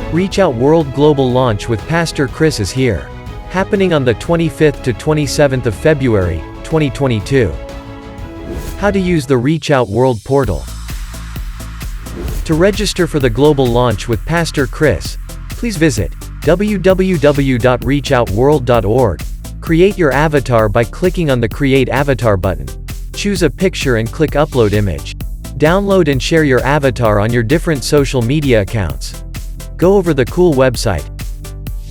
Reachout World Global Launch with Pastor Chris is here. Happening on the 25th to 27th of February, 2022. How to use the Reachout World Portal. To register for the global launch with Pastor Chris, please visit www.reachoutworld.org. Create your avatar by clicking on the Create Avatar button. Choose a picture and click Upload Image. Download and share your avatar on your different social media accounts. Go over the cool website.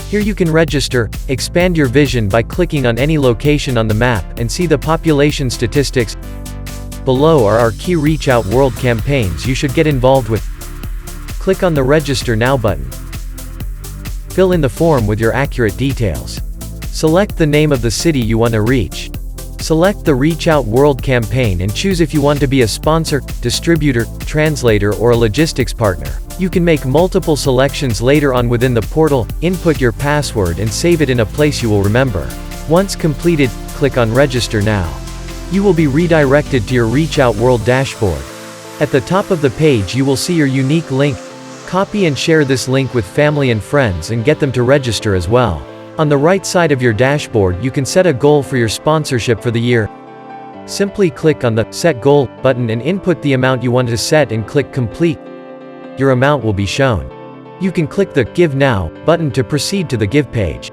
Here you can register, expand your vision by clicking on any location on the map and see the population statistics. Below are our key Reachout World campaigns you should get involved with. Click on the Register Now button. Fill in the form with your accurate details. Select the name of the city you want to reach. Select the Reachout World campaign and choose if you want to be a sponsor, distributor, translator or a logistics partner. You can make multiple selections later on within the portal, input your password and save it in a place you will remember. Once completed, click on Register Now. You will be redirected to your Reachout World dashboard. At the top of the page you will see your unique link. Copy and share this link with family and friends and get them to register as well. On the right side of your dashboard you can set a goal for your sponsorship for the year. Simply click on the Set Goal button and input the amount you want to set and click Complete. Your amount will be shown. You can click the Give Now button to proceed to the Give page.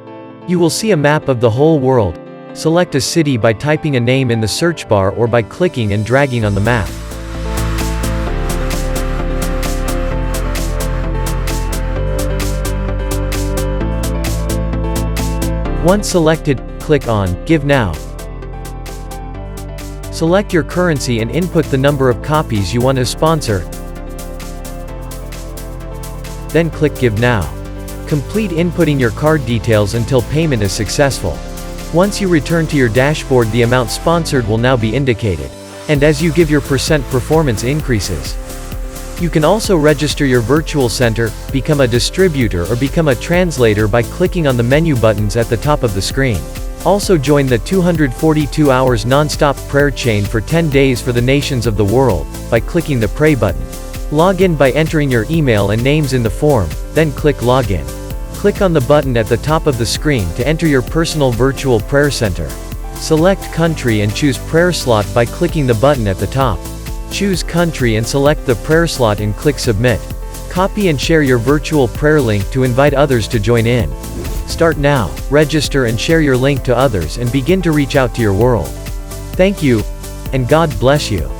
You will see a map of the whole world. Select a city by typing a name in the search bar or by clicking and dragging on the map. Once selected, click on Give Now. Select your currency and input the number of copies you want to sponsor. Then click Give Now. Complete inputting your card details until payment is successful. Once you return to your dashboard, the amount sponsored will now be indicated. And as you give your performance increases. You can also register your virtual center, become a distributor or become a translator by clicking on the menu buttons at the top of the screen. Also join the 242 hours non-stop prayer chain for 10 days for the nations of the world, by clicking the Pray button. Log in by entering your email and names in the form, then click Login. Click on the button at the top of the screen to enter your personal virtual prayer center. Select country and choose prayer slot by clicking the button at the top. Choose country and select the prayer slot and click Submit. Copy and share your virtual prayer link to invite others to join in. Start now, register and share your link to others and begin to reach out to your world. Thank you, and God bless you.